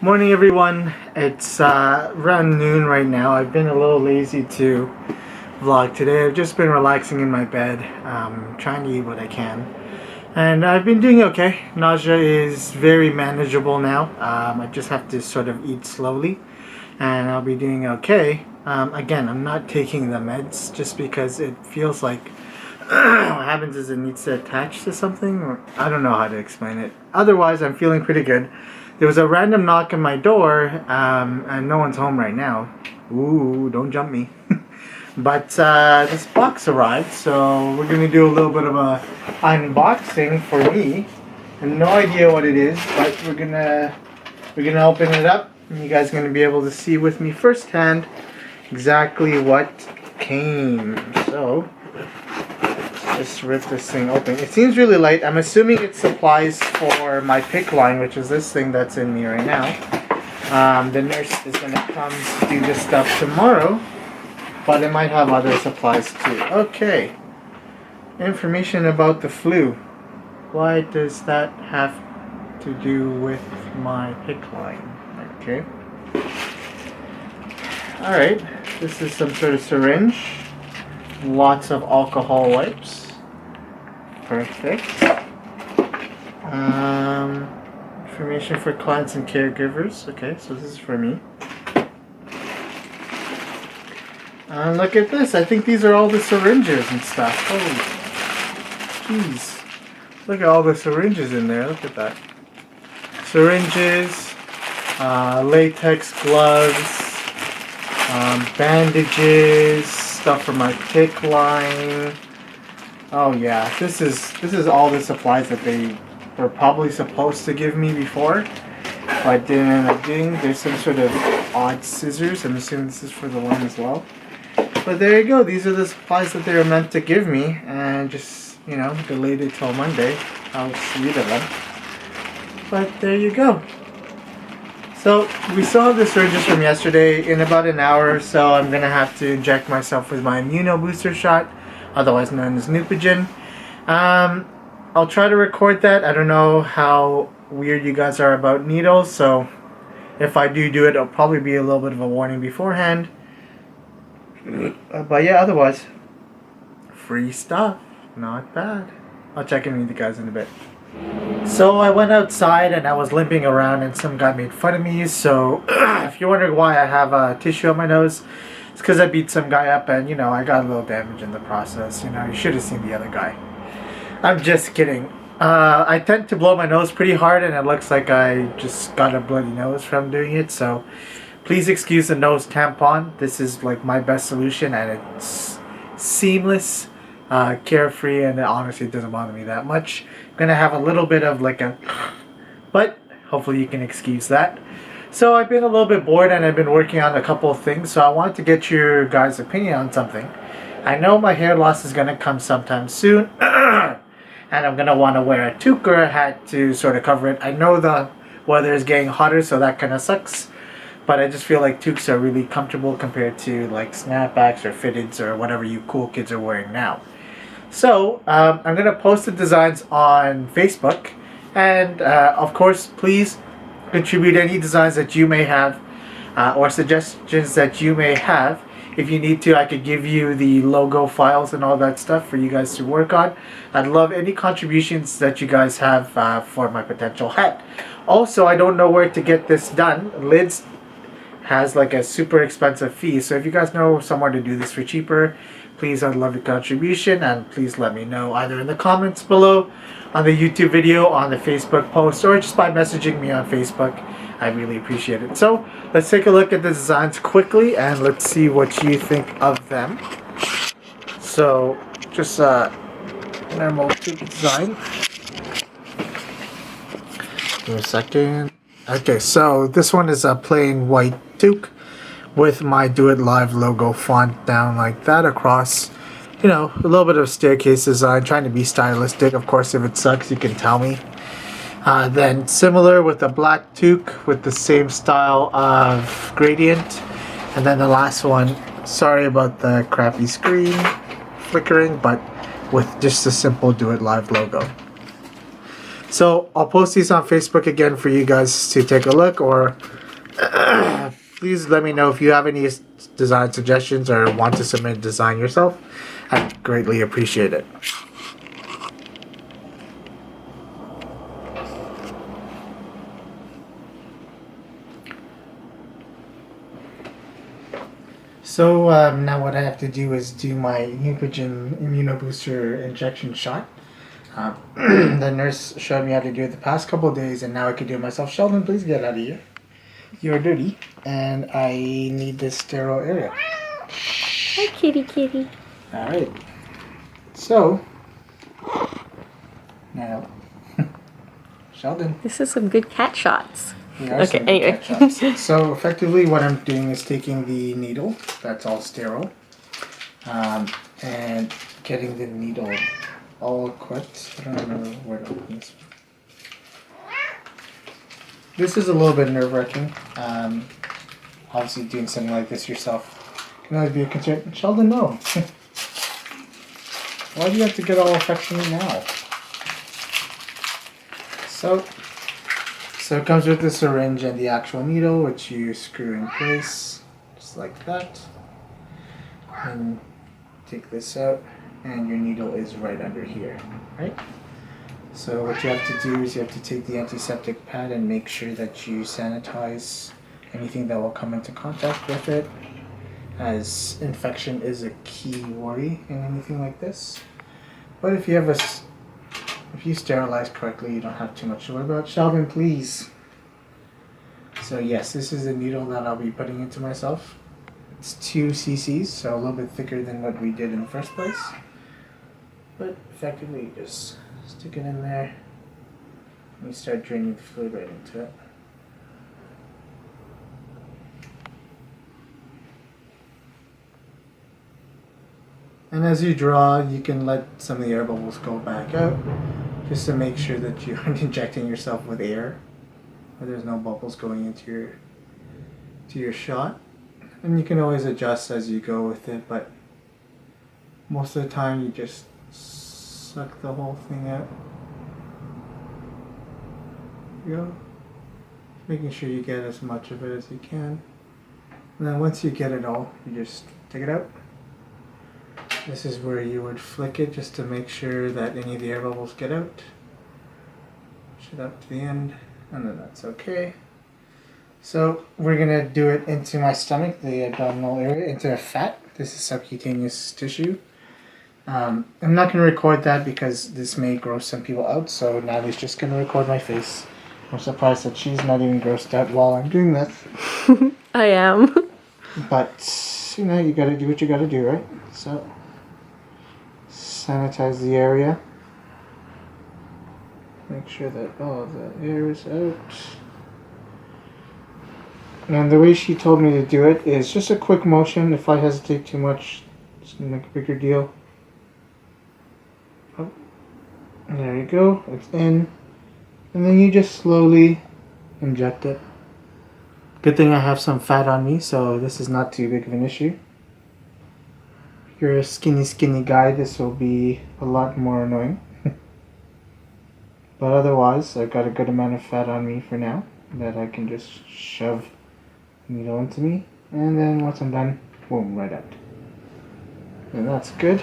Morning everyone, it's around noon right now. I've been a little lazy to vlog today. I've just been relaxing in my bed, trying to eat what I can. And I've been doing okay. Nausea is very manageable now. I just have to sort of eat slowly and I'll be doing okay. Again, I'm not taking the meds just because it feels like what happens is it needs to attach to something, or I don't know how to explain it. Otherwise, I'm feeling pretty good. There was a random knock on my door, and no one's home right now. Ooh, don't jump me. But this box arrived, so we're gonna do a little bit of a unboxing for me. I have no idea what it is, but we're gonna open it up, and you guys are gonna be able to see with me firsthand exactly what came. So just rip this thing open. It seems really light. I'm assuming it supplies for my pick line, which is this thing that's in me right now. The nurse is going to come to do this stuff tomorrow, but it might have other supplies too. Okay. Information about the flu. Why does that have to do with my pick line? Okay. Alright. This is some sort of syringe. Lots of alcohol wipes. Perfect. Information for clients and caregivers. Okay, so this is for me. And look at this. I think these are all the syringes and stuff. Holy jeez. Look at all the syringes in there. Look at that. Syringes, latex gloves, bandages, stuff for my pick line. Oh yeah, this is all the supplies that they were probably supposed to give me before, but didn't end up doing. There's some sort of odd scissors. I'm assuming this is for the one as well. But there you go. These are the supplies that they were meant to give me, and just, you know, delayed it till Monday. How sweet of them. But there you go. So we still have the syringes from yesterday. In about an hour or so, I'm gonna have to inject myself with my immuno booster shot, otherwise known as Neupogen. I'll try to record that. I don't know how weird you guys are about needles, so if I do it, it'll probably be a little bit of a warning beforehand. But yeah, otherwise, free stuff. Not bad. I'll check in with you guys in a bit. So I went outside and I was limping around and some guy made fun of me. So if you're wondering why I have a tissue on my nose, it's because I beat some guy up and, you know, I got a little damage in the process. You know, you should have seen the other guy. I'm just kidding. I tend to blow my nose pretty hard and it looks like I just got a bloody nose from doing it. So please excuse the nose tampon. This is like my best solution and it's seamless, carefree, and it honestly doesn't bother me that much. I'm going to have a little bit of like a... but hopefully you can excuse that. So I've been a little bit bored and I've been working on a couple of things, so I wanted to get your guys' opinion on something. I know my hair loss is going to come sometime soon, and I'm going to want to wear a toque or a hat to sort of cover it. I know the weather is getting hotter, so that kind of sucks, but I just feel like toques are really comfortable compared to like snapbacks or fitteds or whatever you cool kids are wearing now. So I'm going to post the designs on Facebook, and of course, please contribute any designs that you may have or suggestions that you may have. If you need to, I could give you the logo files and all that stuff for you guys to work on. I'd love any contributions that you guys have for my potential hat. Also, I don't know where to get this done. Lids has like a super expensive fee, so if you guys know somewhere to do this for cheaper, please, I'd love your contribution, and please let me know either in the comments below, on the YouTube video, on the Facebook post, or just by messaging me on Facebook. I really appreciate it. So let's take a look at the designs quickly and let's see what you think of them. So just a normal toque design. Give me a second. Okay, so this one is a plain white toque with my Do It Live logo font down like that across, you know, a little bit of staircase design, trying to be stylistic. Of course, if it sucks, you can tell me. Then similar with a black toque with the same style of gradient. And then the last one, sorry about the crappy screen flickering, but with just a simple Do It Live logo. So I'll post these on Facebook again for you guys to take a look, or please let me know if you have any design suggestions or want to submit a design yourself. I'd greatly appreciate it. So now what I have to do is do my Neupogen immunobooster injection shot. The nurse showed me how to do it the past couple of days, and now I can do it myself. Sheldon, please get out of here. You're dirty, and I need this sterile area. Hi, kitty, kitty. All right. So now, Sheldon. This is some good cat shots. Okay, anyway. So effectively what I'm doing is taking the needle, that's all sterile, and getting the needle all equipped. I don't know where to open this. This is a little bit nerve-wracking. Obviously doing something like this yourself can always be a concern. Sheldon, no. Why do you have to get all affectionate now? So it comes with the syringe and the actual needle, which you screw in place, just like that. And take this out, and your needle is right under here, right? So what you have to do is you have to take the antiseptic pad and make sure that you sanitize anything that will come into contact with it, as infection is a key worry in anything like this. But if you have if you sterilize correctly, you don't have too much to worry about. Sheldon, please. So yes, this is a needle that I'll be putting into myself. It's 2 cc's, so a little bit thicker than what we did in the first place. But effectively, you just stick it in there and you start draining the fluid right into it. And as you draw, you can let some of the air bubbles go back out, just to make sure that you aren't injecting yourself with air, or there's no bubbles going into your shot. And you can always adjust as you go with it, but most of the time you just suck the whole thing out. There you go. Making sure you get as much of it as you can. And then once you get it all, you just take it out. This is where you would flick it just to make sure that any of the air bubbles get out. Push it up to the end, and then that's okay. So we're gonna do it into my stomach, the abdominal area, into a fat. This is subcutaneous tissue. I'm not gonna record that because this may gross some people out, so Natalie's just gonna record my face. I'm surprised that she's not even grossed out while I'm doing this. I am. But, you know, you gotta do what you gotta do, right? So, sanitize the area. Make sure that all of the air is out. And the way she told me to do it is just a quick motion. If I hesitate too much, it's gonna make a bigger deal. Oh, there you go, it's in. And then you just slowly inject it. Good thing I have some fat on me, so this is not too big of an issue. If you're a skinny guy, this will be a lot more annoying. But otherwise, I've got a good amount of fat on me for now that I can just shove the needle into me. And then once I'm done, boom, right out. And that's good.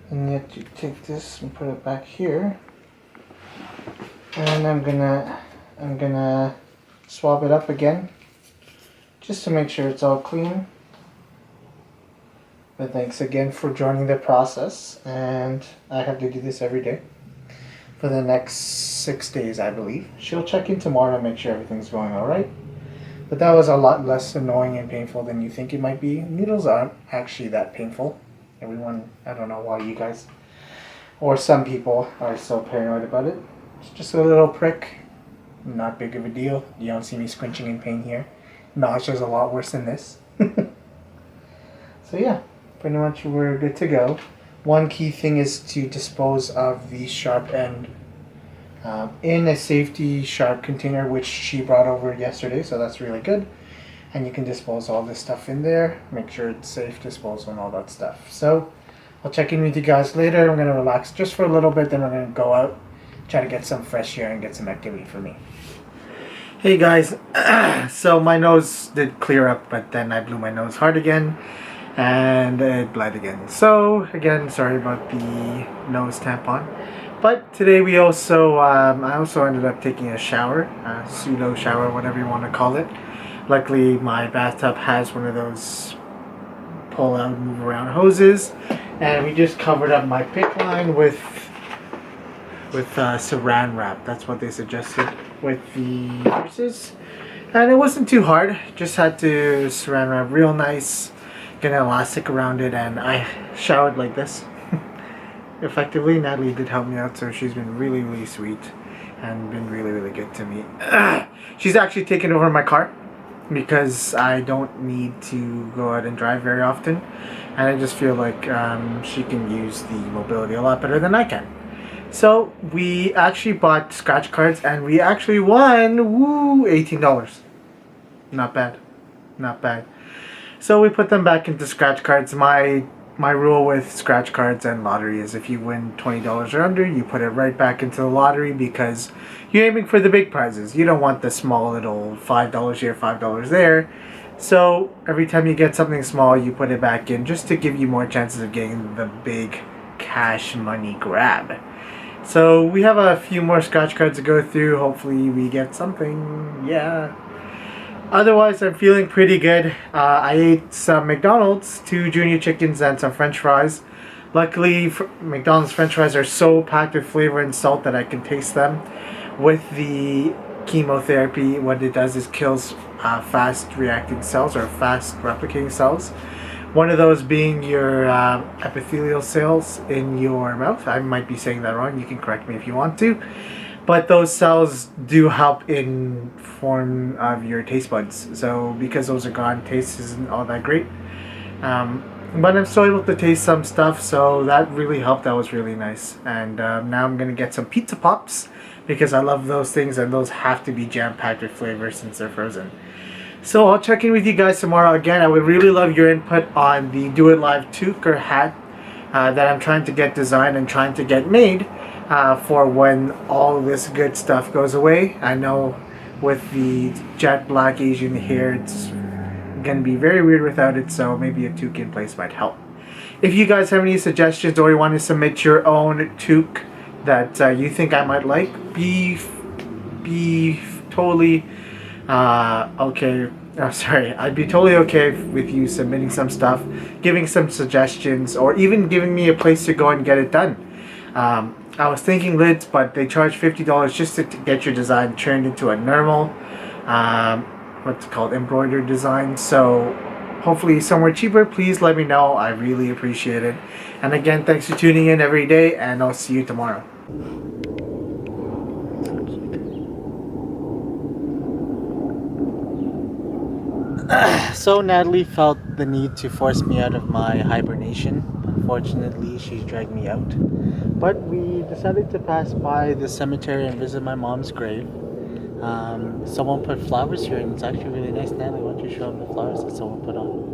And yet you take this and put it back here. And I'm gonna swab it up again, just to make sure it's all clean. But thanks again for joining the process, and I have to do this every day for the next 6 days, I believe. She'll check in tomorrow to make sure everything's going alright. But that was a lot less annoying and painful than you think it might be. Needles aren't actually that painful. Everyone, I don't know why you guys, or some people, are so paranoid about it. It's just a little prick. Not big of a deal. You don't see me squinching in pain here. Nausea's a lot worse than this. So yeah, pretty much we're good to go. One key thing is to dispose of the sharp end in a safety sharp container, which she brought over yesterday, so that's really good. And you can dispose all this stuff in there. Make sure it's safe disposal and all that stuff. So I'll check in with you guys later. I'm going to relax just for a little bit, then we're going to go out try to get some fresh air and get some activity for me. Hey guys, so my nose did clear up, but then I blew my nose hard again and it bled again. So again, sorry about the nose tampon. But today we also, I also ended up taking a shower, a pseudo shower, whatever you want to call it. Luckily my bathtub has one of those pull out, move around hoses, and we just covered up my pick line with saran wrap. That's what they suggested with the nurses, and it wasn't too hard. Just had to saran wrap real nice, get an elastic around it, and I showered like this. Effectively, Natalie did help me out, so she's been really sweet and been really good to me. She's actually taken over my car because I don't need to go out and drive very often, and I just feel like she can use the mobility a lot better than I can. So we actually bought scratch cards and we actually won, woo, $18. Not bad. Not bad. So we put them back into scratch cards. My rule with scratch cards and lottery is if you win $20 or under, you put it right back into the lottery because you're aiming for the big prizes. You don't want the small little $5 here, $5 there. So every time you get something small, you put it back in just to give you more chances of getting the big cash money grab. So we have a few more scratch cards to go through. Hopefully we get something. Yeah. Otherwise, I'm feeling pretty good. I ate some McDonald's, 2 junior chickens, and some French fries. Luckily, McDonald's French fries are so packed with flavor and salt that I can taste them. With the chemotherapy, what it does is kills fast reacting cells or fast replicating cells. One of those being your epithelial cells in your mouth. I might be saying that wrong. You can correct me if you want to. But those cells do help in form of your taste buds. So because those are gone, taste isn't all that great. But I'm still able to taste some stuff, so that really helped. That was really nice. And now I'm going to get some pizza pops because I love those things, and those have to be jam-packed with flavor since they're frozen. So I'll check in with you guys tomorrow. Again, I would really love your input on the Do It Live toque or hat that I'm trying to get designed and trying to get made for when all this good stuff goes away. I know with the jet black Asian hair, it's going to be very weird without it, so maybe a toque in place might help. If you guys have any suggestions or you want to submit your own toque that you think I might like, be totally okay. Oh, sorry. I'd be totally okay with you submitting some stuff, giving some suggestions, or even giving me a place to go and get it done. I was thinking lids, but they charge $50 just to get your design turned into a normal, what's it called, embroidered design. So hopefully somewhere cheaper. Please let me know. I really appreciate it. And again, thanks for tuning in every day, and I'll see you tomorrow. So Natalie felt the need to force me out of my hibernation. Unfortunately, she's dragged me out. But we decided to pass by the cemetery and visit my mom's grave. Someone put flowers here and it's actually really nice. Natalie, why don't you show them the flowers that someone put on?